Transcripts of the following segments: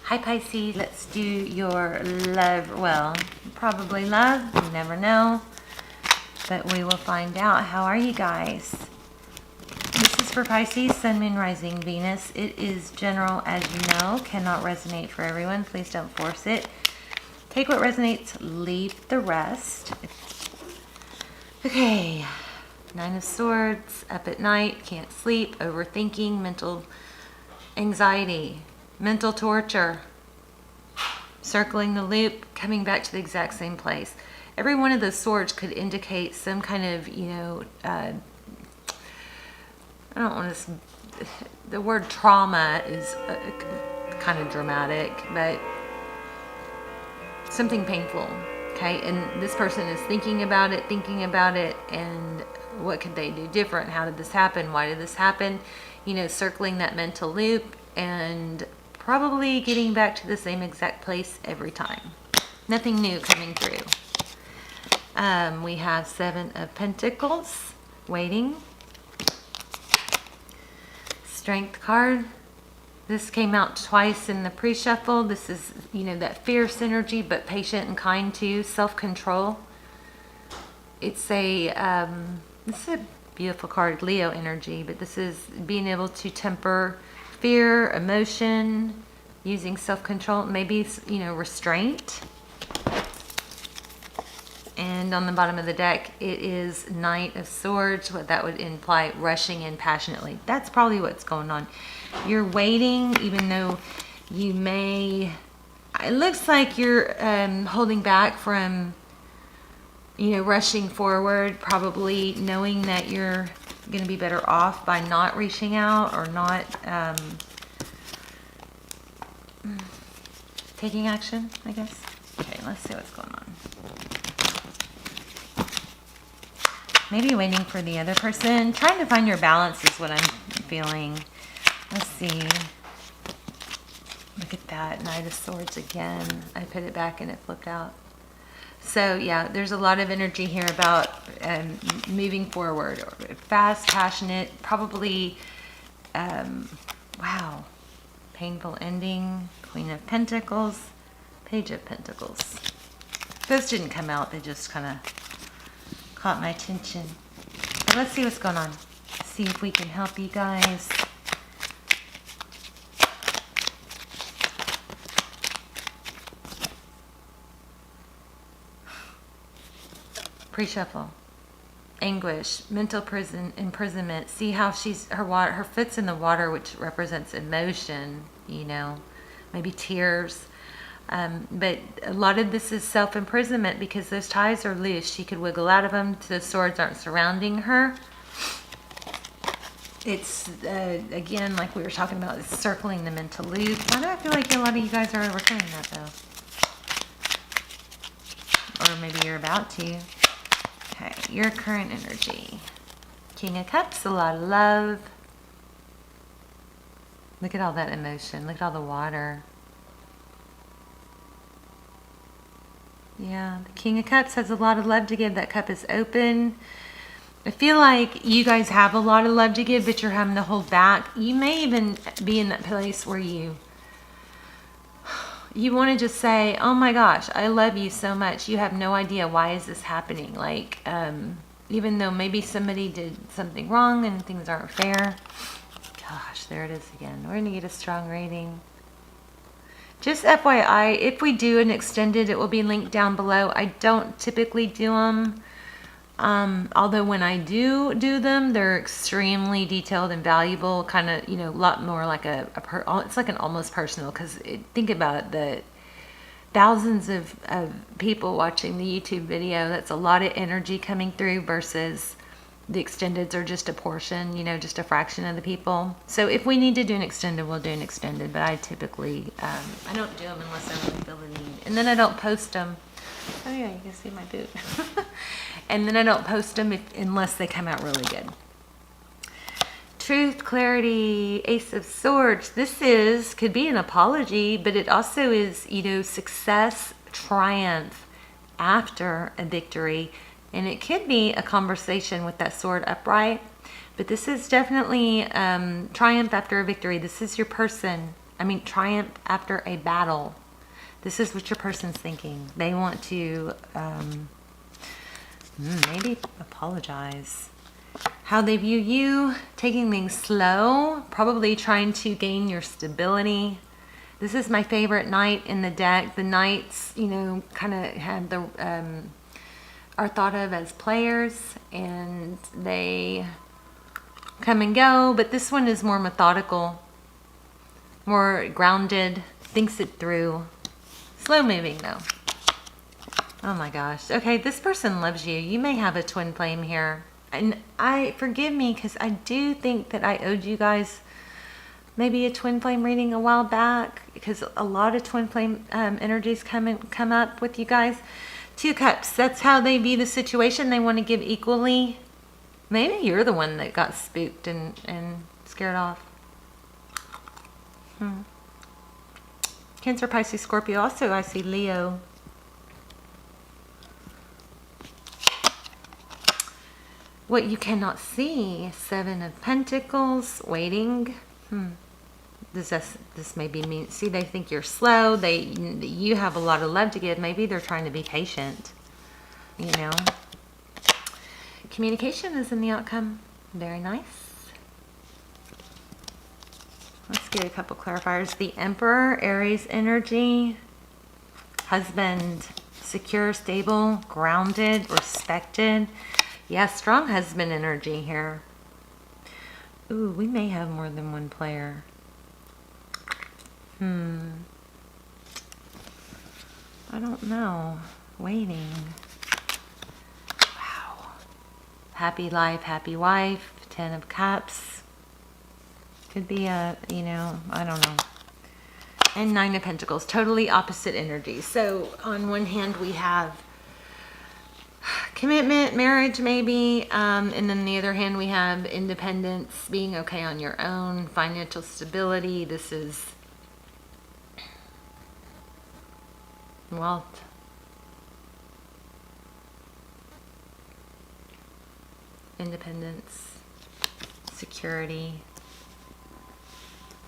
Hi Pisces, let's do your love, well, probably love, you never know, but we will find out. How are you guys? This is for Pisces, Sun, Moon, Rising, Venus. It is general, as you know, cannot resonate for everyone. Please don't force it. Take what resonates, leave the rest. Okay, Nine of Swords, up at night, can't sleep, overthinking, mental anxiety, mental torture, circling the loop, coming back to the exact same place. Every one of those swords could indicate some kind of, I don't want to, the word trauma is kind of dramatic, but something painful, okay? And this person is thinking about it, and what could they do different? How did this happen? Why did this happen? Circling that mental loop and probably getting back to the same exact place every time. Nothing new coming through. We have Seven of Pentacles, waiting. Strength card. This came out twice in the pre-shuffle. This is, that fierce energy, but patient and kind too. Self-control. It's a beautiful card, Leo energy, but this is being able to temper fear, emotion, using self-control, maybe, restraint. And on the bottom of the deck, it is Knight of Swords. What that would imply, rushing in passionately. That's probably what's going on. You're waiting, even though you may, it looks like you're holding back from, rushing forward, probably knowing that you're going to be better off by not reaching out or not taking action, I guess. Okay, let's see what's going on. Maybe waiting for the other person. Trying to find your balance is what I'm feeling. Let's see. Look at that. Knight of Swords again. I put it back and it flipped out. So yeah, there's a lot of energy here about moving forward. Fast, passionate, probably, wow, painful ending. Queen of Pentacles, Page of Pentacles. Those didn't come out. They just kind of caught my attention. But let's see what's going on. See if we can help you guys. Pre-shuffle, anguish, mental imprisonment. See how her foot's in the water, which represents emotion, maybe tears. But a lot of this is self-imprisonment because those ties are loose. She could wiggle out of them. The swords aren't surrounding her. It's, again, like we were talking about, it's circling the mental loop. Why do I feel like a lot of you guys are overcoming that, though? Or maybe you're about to. Okay, your current energy. King of Cups, a lot of love. Look at all that emotion. Look at all the water. Yeah, the King of Cups has a lot of love to give. That cup is open. I feel like you guys have a lot of love to give, but you're having to hold back. You may even be in that place where you want to just say, oh my gosh, I love you so much. You have no idea, why is this happening? Like, even though maybe somebody did something wrong and things aren't fair. Gosh, there it is again. We're going to get a strong rating. Just FYI, if we do an extended, it will be linked down below. I don't typically do them. Although when I do them, they're extremely detailed and valuable, kind of, a lot more like it's like an almost personal, because think about it, the thousands of people watching the YouTube video, that's a lot of energy coming through versus the extendeds are just a portion, just a fraction of the people. So if we need to do an extended, we'll do an extended, but I typically, I don't do them unless I really feel the need. And then I don't post them. Oh yeah, you can see my boot. And then I don't post them unless they come out really good. Truth, clarity, Ace of Swords. This could be an apology, but it also is, success, triumph after a victory. And it could be a conversation with that sword upright. But this is definitely triumph after a victory. This is your person. triumph after a battle. This is what your person's thinking. They want to maybe apologize. How they view you, taking things slow, probably trying to gain your stability. This is my favorite knight in the deck. The knights, you know, kind of have the are thought of as players, and they come and go, but this one is more methodical, more grounded, thinks it through. Slow moving though. Oh my gosh. Okay, this person loves you. You may have a twin flame here. And forgive me, because I do think that I owed you guys maybe a twin flame reading a while back, because a lot of twin flame energies come up with you guys. 2 cups. That's how they view the situation. They want to give equally. Maybe you're the one that got spooked and scared off. Cancer, Pisces, Scorpio. Also, I see Leo. What you cannot see. 7 of Pentacles. Waiting. This maybe mean. See, they think you're slow. You have a lot of love to give. Maybe they're trying to be patient. You know. Communication is in the outcome. Very nice. Let's get a couple clarifiers. The Emperor, Aries energy. Husband, secure, stable, grounded, respected. Yeah, strong husband energy here. Ooh, we may have more than one player. I don't know. Waiting. Wow. Happy life, happy wife. 10 of Cups. Could be a, you know, I don't know. And 9 of Pentacles. Totally opposite energies. So on one hand we have commitment, marriage maybe, and then the other hand we have independence, being okay on your own, financial stability. This is wealth. Independence, security.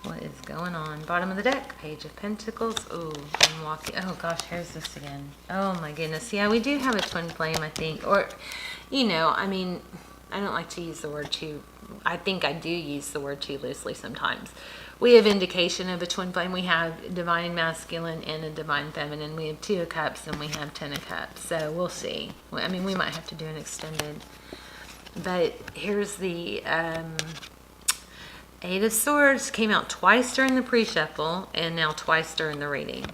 What is going on? Bottom of the deck, Page of Pentacles. Oh, I'm walking. Oh gosh, here's this again. Oh my goodness. Yeah, we do have a twin flame, I think. Or, you know, I mean, I don't like to use the word too. I think I do use the word too loosely sometimes. We have indication of a twin flame. We have divine masculine and a divine feminine. We have 2 of Cups and we have 10 of Cups. So we'll see. I mean, we might have to do an extended. But here's the 8 of Swords. Came out twice during the pre-shuffle and now twice during the reading.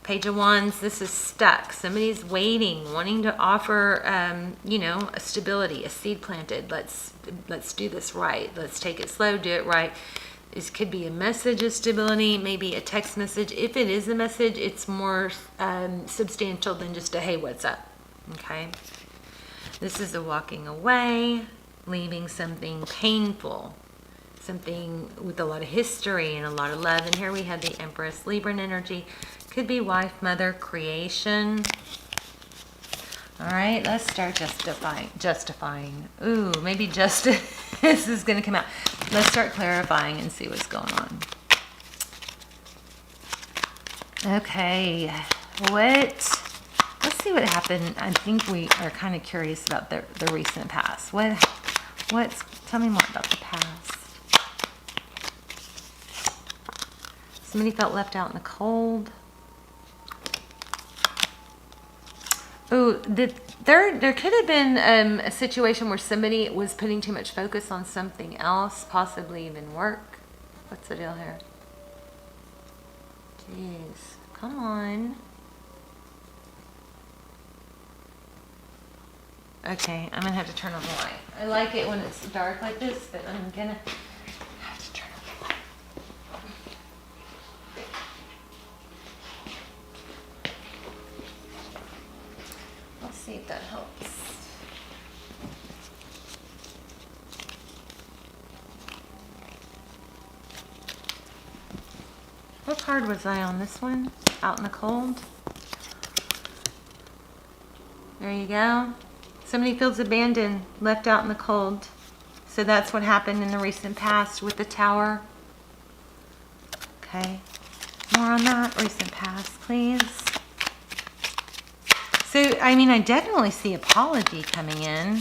Page of Wands. This is stuck. Somebody's waiting, wanting to offer, you know, a stability, a seed planted. Let's do this right. Let's take it slow, do it right. This could be a message of stability, maybe a text message. If it is a message, it's more substantial than just a, hey, what's up? Okay. This is a walking away, leaving something painful, something with a lot of history and a lot of love. And here we have the Empress, Libra energy. Could be wife, mother, creation. All right, let's start justifying. Ooh, maybe justice is going to come out. Let's start clarifying and see what's going on. Okay, let's see what happened. I think we are kind of curious about the recent past. Tell me more about the past. Somebody felt left out in the cold. Oh, there could have been a situation where somebody was putting too much focus on something else, possibly even work. What's the deal here? Jeez, come on. Okay, I'm gonna have to turn on the light. I like it when it's dark like this, but I'm gonna have to turn on the light. Let's see if that helps. What card was I on this one? Out in the cold. There you go. Somebody feels abandoned, left out in the cold. So that's what happened in the recent past with the Tower. Okay. More on that. Recent past, please. So, I mean, I definitely see apology coming in.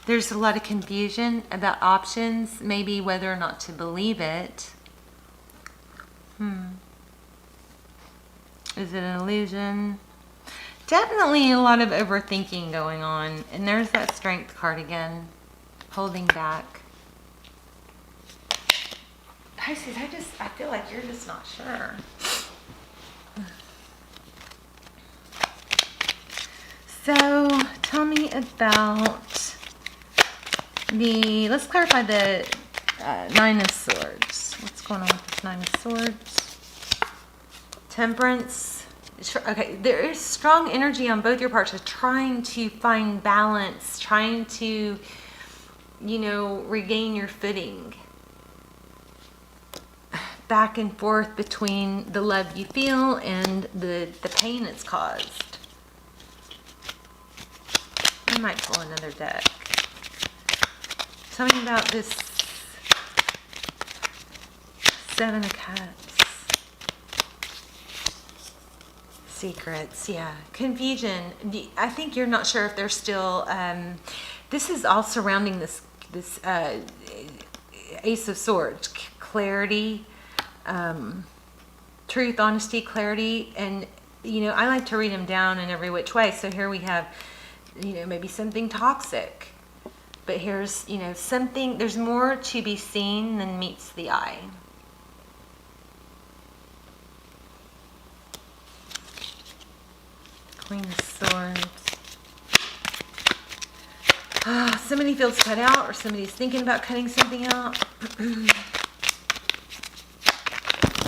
There's a lot of confusion about options, maybe whether or not to believe it. Is it an illusion? Definitely a lot of overthinking going on. And there's that Strength card again. Holding back. Pisces, I feel like you're just not sure. So, tell me about let's clarify the Nine of Swords. What's going on with this Nine of Swords? Temperance. Okay, there is strong energy on both your parts of trying to find balance, trying to, regain your footing. Back and forth between the love you feel and the pain it's caused. I might pull another deck. Tell me about this Seven of Cups. Secrets, yeah. Confusion. I think you're not sure if they're still... this is all surrounding this Ace of Swords. Clarity, truth, honesty, clarity. And, I like to read them down in every which way. So here we have, maybe something toxic. But here's, something... There's more to be seen than meets the eye. Queen of Swords. Somebody feels cut out, or somebody's thinking about cutting something out.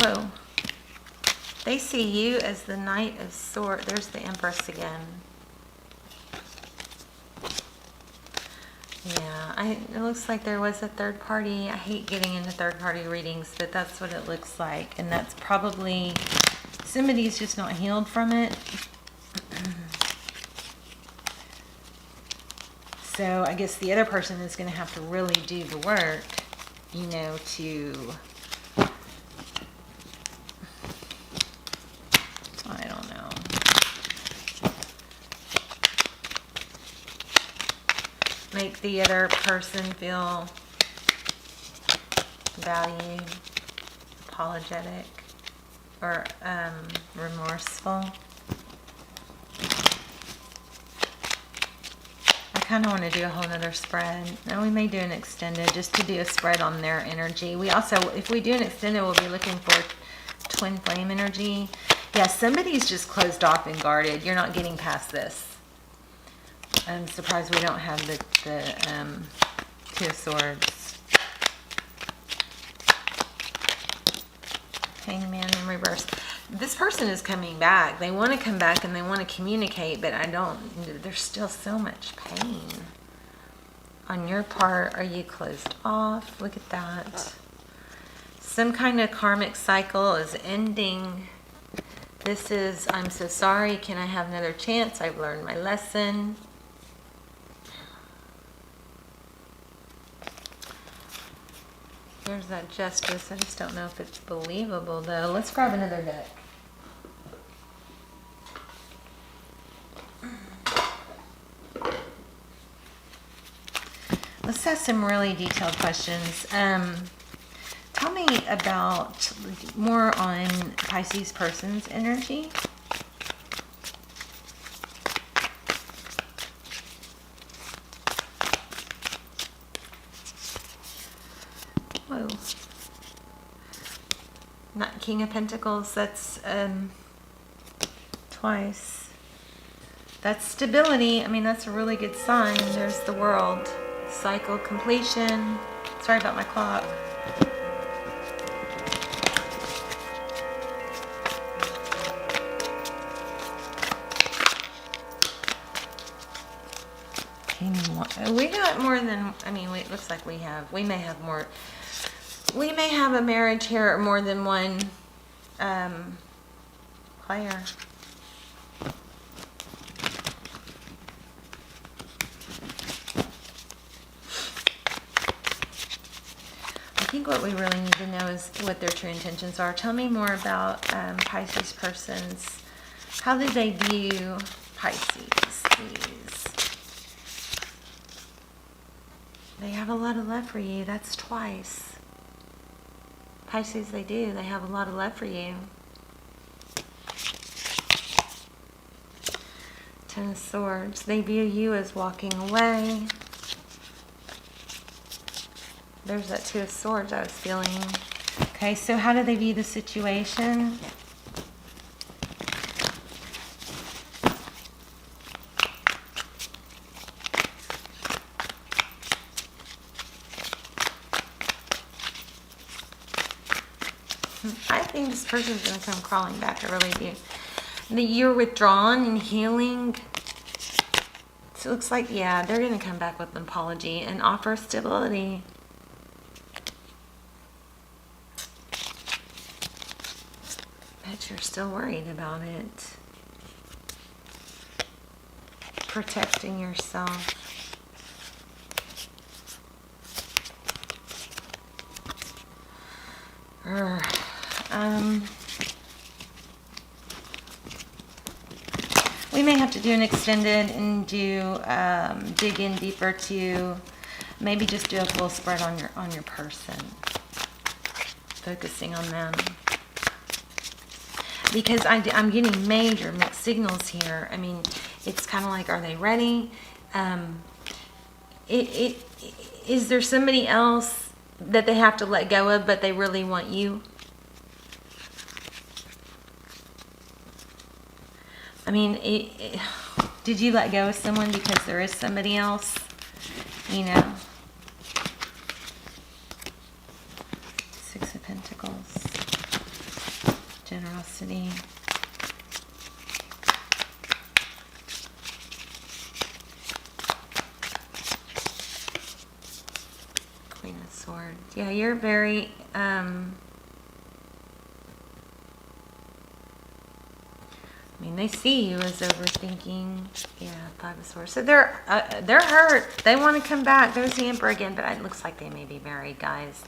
Whoa. They see you as the Knight of Swords. There's the Empress again. Yeah, it looks like there was a third party. I hate getting into third party readings, but that's what it looks like. And that's probably... Somebody's just not healed from it. So I guess the other person is going to have to really do the work, to... I don't know. Make the other person feel valued, apologetic, or remorseful. I kind of want to do a whole nother spread. Now we may do an extended just to do a spread on their energy. We also, if we do an extended, we'll be looking for twin flame energy. Yeah, somebody's just closed off and guarded. You're not getting past this. I'm surprised we don't have the Two of Swords. Hangman in reverse. This person is coming back. They want to come back and they want to communicate, but there's still so much pain. On your part, are you closed off? Look at that. Some kind of karmic cycle is ending. This is, I'm so sorry. Can I have another chance? I've learned my lesson. There's that justice. I just don't know if it's believable, though. Let's grab another deck. Let's ask some really detailed questions. Tell me about more on Pisces person's energy. Whoa. Not King of Pentacles. That's twice. That's stability. I mean, that's a really good sign. There's the World. Cycle completion. Sorry about my clock. We got more than, it looks like we may have more. We may have a marriage here or more than one player. think what we really need to know is what their true intentions are. Tell me more about Pisces persons. How do they view Pisces, please? They have a lot of love for you. That's twice. Pisces, they do. They have a lot of love for you. Ten of Swords. They view you as walking away. There's that Two of Swords I was feeling. Okay, so how do they view the situation? I think this person's going to come crawling back. I really do. You're withdrawn and healing. So it looks like, yeah, they're going to come back with an apology and offer stability. But you're still worried about it. Protecting yourself. We may have to do an extended and do dig in deeper to maybe just do a full spread on your person, focusing on them, because I'm getting major mixed signals here. I mean, it's kind of like, are they ready? Is there somebody else that they have to let go of, but they really want you? I mean, did you let go of someone because there is somebody else? You know. Six of Pentacles. Generosity. Queen of Swords. Yeah, you're very... I mean, they see you as overthinking. Yeah, Five of Swords. So they're hurt. They want to come back. There's the Emperor again, but it looks like they may be married, guys.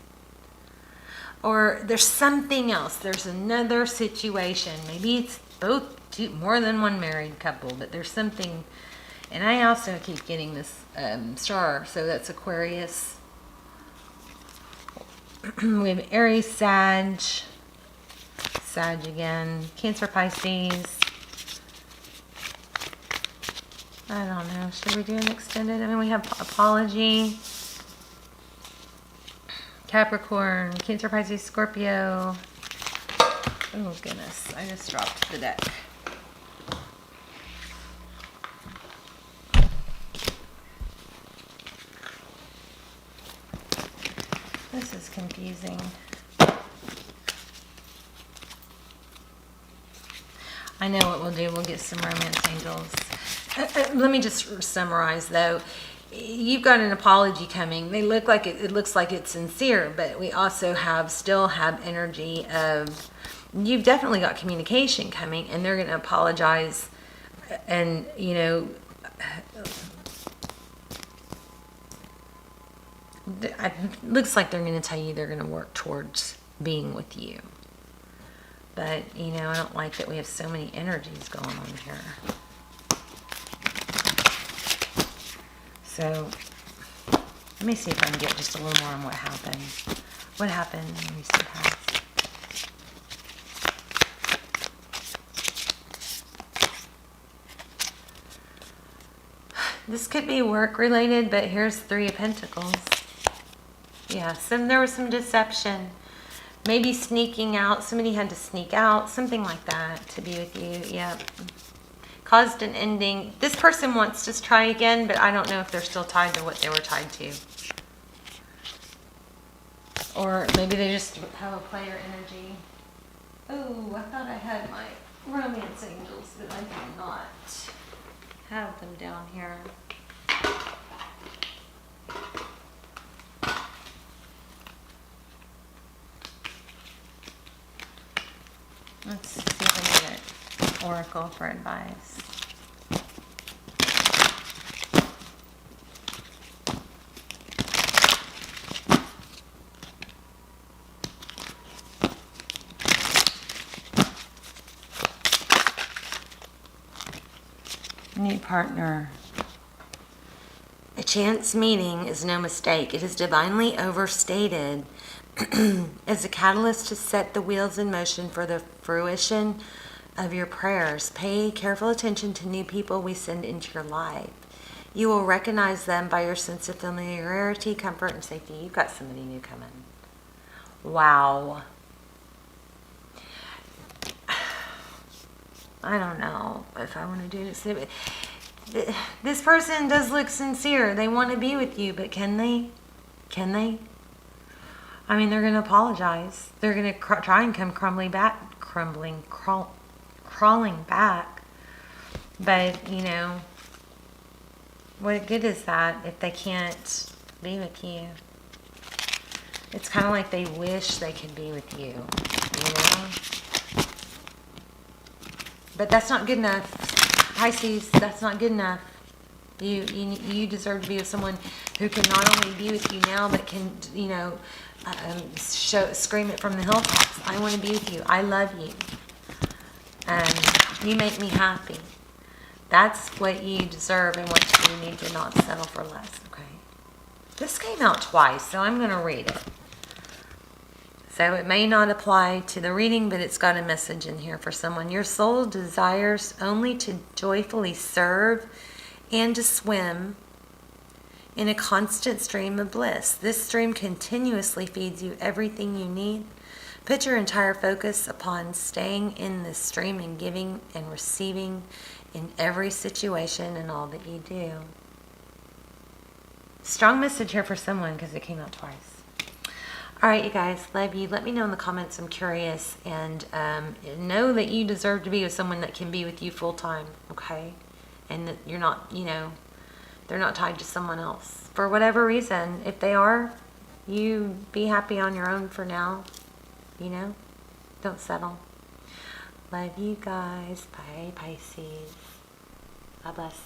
Or there's something else. There's another situation. Maybe it's more than one married couple, but there's something. And I also keep getting this star. So that's Aquarius. We have Aries, Sag again. Cancer, Pisces. I don't know. Should we do an extended? I mean, we have Apology. Capricorn, Cancer, Pisces, Scorpio. Oh, goodness. I just dropped the deck. This is confusing. I know what we'll do. We'll get some romance angels. Let me just summarize, though. You've got an apology coming. They look like it looks like it's sincere, but we also still have energy of, you've definitely got communication coming, and they're going to apologize, and you know, it looks like they're going to tell you they're going to work towards being with you. But you know, I don't like that we have so many energies going on here. So, let me see if I can get just a little more on what happened. What happened in recent past? This could be work related, but here's Three of Pentacles. Yeah, there was some deception. Maybe sneaking out. Somebody had to sneak out. Something like that to be with you. Yep. Caused an ending. This person wants to try again, but I don't know if they're still tied to what they were tied to. Or maybe they just have a player energy. Oh, I thought I had my romance angels, but I do not have them down here. Let's see if I get an oracle for advice. New partner. A chance meeting is no mistake. It is divinely overstated as a catalyst to set the wheels in motion for the fruition of your prayers. Pay careful attention to new people we send into your life. You will recognize them by your sense of familiarity, comfort, and safety. You've got somebody new coming. Wow. I don't know if I want to do this. This person does look sincere. They want to be with you, but can they? Can they? I mean, they're going to apologize. They're going to try and come crawling back. But, you know, what good is that if they can't be with you? It's kind of like they wish they could be with you, you know? But that's not good enough. Pisces, that's not good enough. You deserve to be with someone who can not only be with you now, but can, you know, scream it from the hilltops. I want to be with you. I love you. You make me happy. That's what you deserve and what you need to not settle for less, okay? This came out twice, so I'm going to read it. So it may not apply to the reading, but it's got a message in here for someone. Your soul desires only to joyfully serve and to swim in a constant stream of bliss. This stream continuously feeds you everything you need. Put your entire focus upon staying in this stream and giving and receiving in every situation and all that you do. Strong message here for someone because it came out twice. All right, you guys, love you. Let me know in the comments. I'm curious. And know that you deserve to be with someone that can be with you full time, okay? And that you're not, you know, they're not tied to someone else. For whatever reason, if they are, you be happy on your own for now. You know? Don't settle. Love you guys. Bye, Pisces. God bless.